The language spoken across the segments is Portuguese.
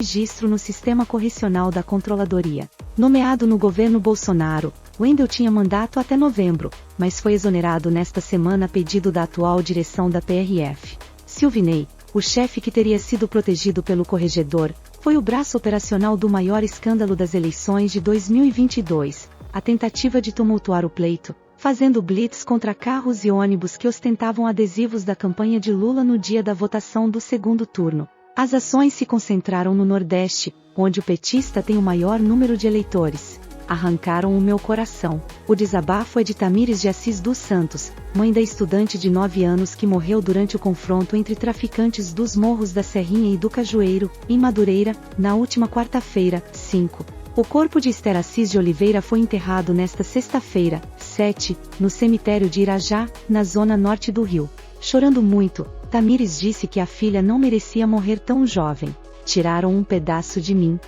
registro no sistema correcional da Controladoria. Nomeado no governo Bolsonaro, Wendel tinha mandato até novembro, mas foi exonerado nesta semana a pedido da atual direção da PRF. Silvinei, o chefe que teria sido protegido pelo corregedor, foi o braço operacional do maior escândalo das eleições de 2022, a tentativa de tumultuar o pleito, fazendo blitz contra carros e ônibus que ostentavam adesivos da campanha de Lula no dia da votação do segundo turno. As ações se concentraram no Nordeste, onde o petista tem o maior número de eleitores. Arrancaram o meu coração. O desabafo é de Tamires de Assis dos Santos, mãe da estudante de 9 anos que morreu durante o confronto entre traficantes dos Morros da Serrinha e do Cajueiro, em Madureira, na última quarta-feira, 5. O corpo de Esther Assis de Oliveira foi enterrado nesta sexta-feira, 7, no cemitério de Irajá, na zona norte do Rio. Chorando muito, Tamires disse que a filha não merecia morrer tão jovem. Tiraram um pedaço de mim.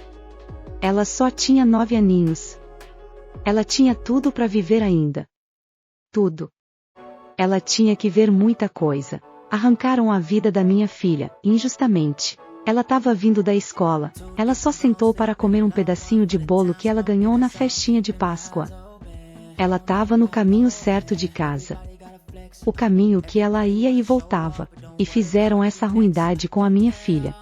Ela só tinha 9 aninhos. Ela tinha tudo para viver ainda. Tudo. Ela tinha que ver muita coisa. Arrancaram a vida da minha filha, injustamente. Ela estava vindo da escola. Ela só sentou para comer um pedacinho de bolo que ela ganhou na festinha de Páscoa. Ela estava no caminho certo de casa. O caminho que ela ia e voltava. E fizeram essa ruindade com a minha filha.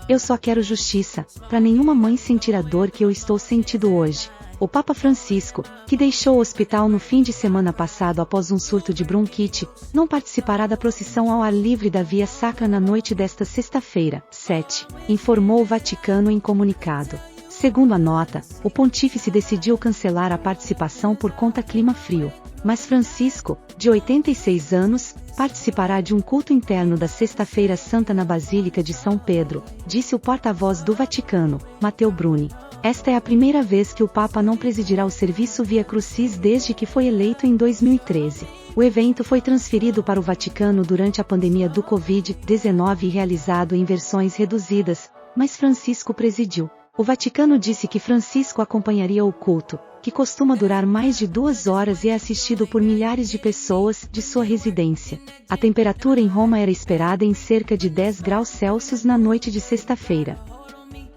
Eu só quero justiça, para nenhuma mãe sentir a dor que eu estou sentindo hoje. O Papa Francisco, que deixou o hospital no fim de semana passado após um surto de bronquite, não participará da procissão ao ar livre da Via Sacra na noite desta sexta-feira, 7, informou o Vaticano em comunicado. Segundo a nota, o pontífice decidiu cancelar a participação por conta clima frio. Mas Francisco, de 86 anos, participará de um culto interno da Sexta-feira Santa na Basílica de São Pedro, disse o porta-voz do Vaticano, Matteo Bruni. Esta é a primeira vez que o Papa não presidirá o serviço Via Crucis desde que foi eleito em 2013. O evento foi transferido para o Vaticano durante a pandemia do Covid-19 e realizado em versões reduzidas, mas Francisco presidiu. O Vaticano disse que Francisco acompanharia o culto, que costuma durar mais de 2 horas e é assistido por milhares de pessoas, de sua residência. A temperatura em Roma era esperada em cerca de 10 graus Celsius na noite de sexta-feira.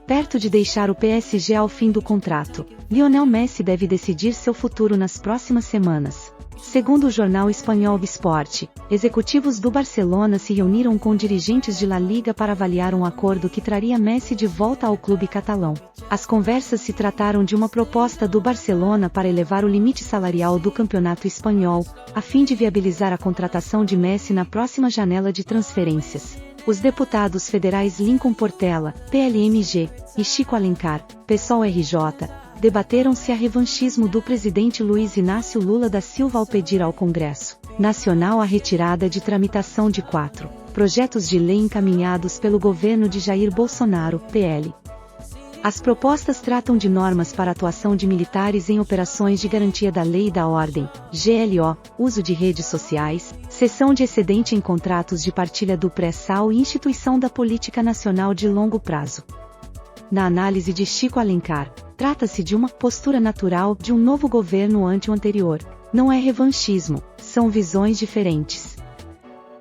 Perto de deixar o PSG ao fim do contrato, Lionel Messi deve decidir seu futuro nas próximas semanas. Segundo o jornal espanhol Sport, executivos do Barcelona se reuniram com dirigentes de La Liga para avaliar um acordo que traria Messi de volta ao clube catalão. As conversas se trataram de uma proposta do Barcelona para elevar o limite salarial do campeonato espanhol, a fim de viabilizar a contratação de Messi na próxima janela de transferências. Os deputados federais Lincoln Portela, PLMG, e Chico Alencar, PSOL RJ, debateram se há revanchismo do presidente Luiz Inácio Lula da Silva ao pedir ao Congresso Nacional a retirada de tramitação de 4 projetos de lei encaminhados pelo governo de Jair Bolsonaro, PL. As propostas tratam de normas para atuação de militares em operações de garantia da lei e da ordem, GLO, uso de redes sociais, cessão de excedente em contratos de partilha do pré-sal e instituição da política nacional de longo prazo. Na análise de Chico Alencar, trata-se de uma postura natural de um novo governo ante o anterior. Não é revanchismo, são visões diferentes.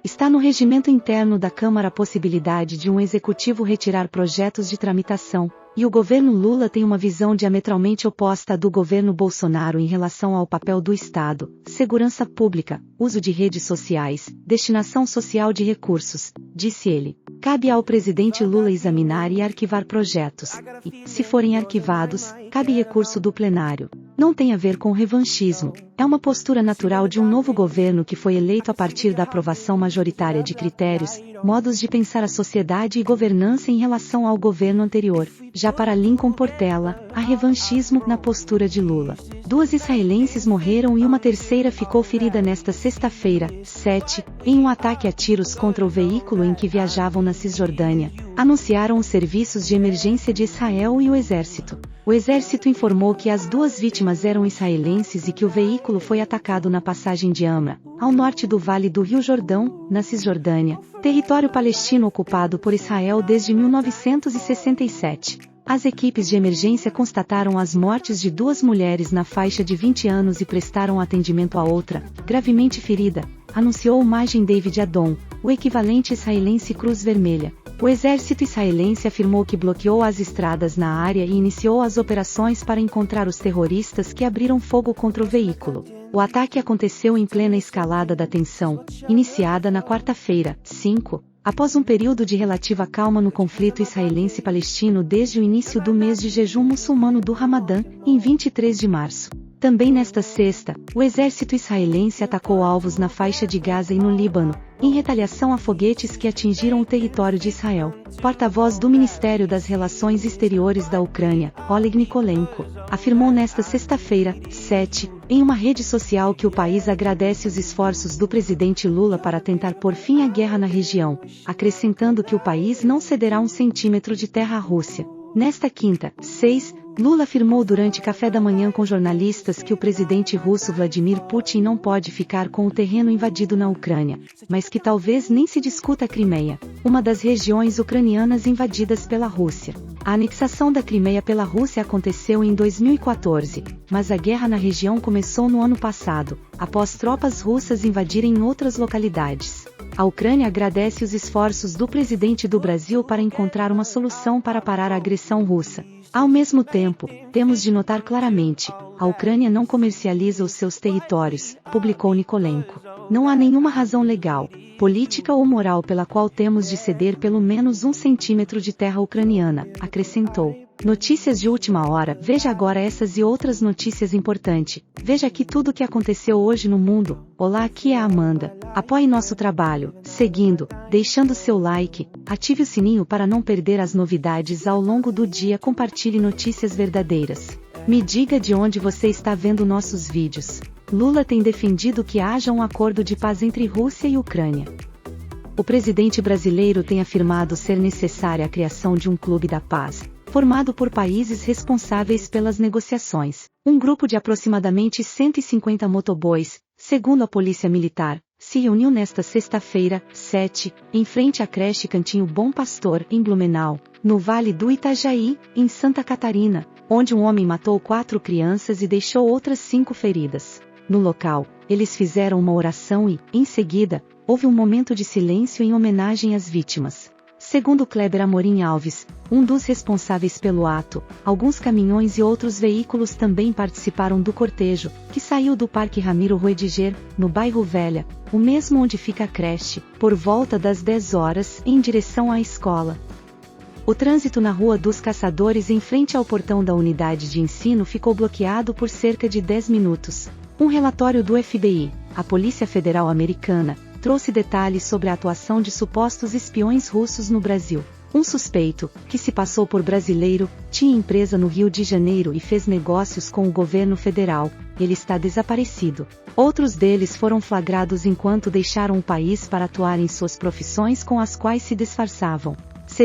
Está no regimento interno da Câmara a possibilidade de um executivo retirar projetos de tramitação, e o governo Lula tem uma visão diametralmente oposta à do governo Bolsonaro em relação ao papel do Estado, segurança pública, uso de redes sociais, destinação social de recursos, disse ele. Cabe ao presidente Lula examinar e arquivar projetos, e, se forem arquivados, cabe recurso do plenário. Não tem a ver com revanchismo, é uma postura natural de um novo governo que foi eleito a partir da aprovação majoritária de critérios, modos de pensar a sociedade e governança em relação ao governo anterior. Já para Lincoln Portela, há revanchismo na postura de Lula. 2 israelenses morreram e uma terceira ficou ferida nesta sexta-feira, 7, em um ataque a tiros contra o veículo em que viajavam na Cisjordânia, anunciaram os serviços de emergência de Israel e o Exército. O Exército informou que as 2 vítimas eram israelenses e que o veículo foi atacado na passagem de Amra, ao norte do Vale do Rio Jordão, na Cisjordânia, território palestino ocupado por Israel desde 1967. As equipes de emergência constataram as mortes de 2 mulheres na faixa de 20 anos e prestaram atendimento a outra, gravemente ferida, anunciou o Magen David Adom, o equivalente israelense Cruz Vermelha. O exército israelense afirmou que bloqueou as estradas na área e iniciou as operações para encontrar os terroristas que abriram fogo contra o veículo. O ataque aconteceu em plena escalada da tensão, iniciada na quarta-feira, 5, após um período de relativa calma no conflito israelense-palestino desde o início do mês de jejum muçulmano do Ramadã, em 23 de março. Também nesta sexta, o exército israelense atacou alvos na faixa de Gaza e no Líbano, em retaliação a foguetes que atingiram o território de Israel. Porta-voz do Ministério das Relações Exteriores da Ucrânia, Oleg Nikolenko, afirmou nesta sexta-feira, 7, em uma rede social que o país agradece os esforços do presidente Lula para tentar pôr fim à guerra na região, acrescentando que o país não cederá um centímetro de terra à Rússia. Nesta quinta, 6, Lula afirmou durante café da manhã com jornalistas que o presidente russo Vladimir Putin não pode ficar com o terreno invadido na Ucrânia, mas que talvez nem se discuta a Crimeia, uma das regiões ucranianas invadidas pela Rússia. A anexação da Crimeia pela Rússia aconteceu em 2014, mas a guerra na região começou no ano passado, após tropas russas invadirem outras localidades. A Ucrânia agradece os esforços do presidente do Brasil para encontrar uma solução para parar a agressão russa. Ao mesmo tempo, temos de notar claramente, a Ucrânia não comercializa os seus territórios, publicou Nikolenko. Não há nenhuma razão legal, política ou moral pela qual temos de ceder pelo menos 1 centímetro de terra ucraniana, acrescentou. Notícias de última hora. Veja agora essas e outras notícias importantes. Veja aqui tudo o que aconteceu hoje no mundo. Olá, aqui é a Amanda. Apoie nosso trabalho, seguindo, deixando seu like, ative o sininho para não perder as novidades ao longo do dia, compartilhe notícias verdadeiras. Me diga de onde você está vendo nossos vídeos. Lula tem defendido que haja um acordo de paz entre Rússia e Ucrânia. O presidente brasileiro tem afirmado ser necessária a criação de um clube da paz, formado por países responsáveis pelas negociações. Um grupo de aproximadamente 150 motoboys, segundo a Polícia Militar, se reuniu nesta sexta-feira, 7, em frente à creche Cantinho Bom Pastor, em Blumenau, no Vale do Itajaí, em Santa Catarina, onde um homem matou 4 crianças e deixou outras 5 feridas. No local, eles fizeram uma oração e, em seguida, houve um momento de silêncio em homenagem às vítimas. Segundo Kleber Amorim Alves, um dos responsáveis pelo ato, alguns caminhões e outros veículos também participaram do cortejo, que saiu do Parque Ramiro Ruediger, no bairro Velha, o mesmo onde fica a creche, por volta das 10 horas, em direção à escola. O trânsito na Rua dos Caçadores em frente ao portão da unidade de ensino ficou bloqueado por cerca de 10 minutos. Um relatório do FBI, a Polícia Federal Americana, trouxe detalhes sobre a atuação de supostos espiões russos no Brasil. Um suspeito, que se passou por brasileiro, tinha empresa no Rio de Janeiro e fez negócios com o governo federal. Ele está desaparecido. Outros deles foram flagrados enquanto deixaram o país para atuar em suas profissões com as quais se disfarçavam.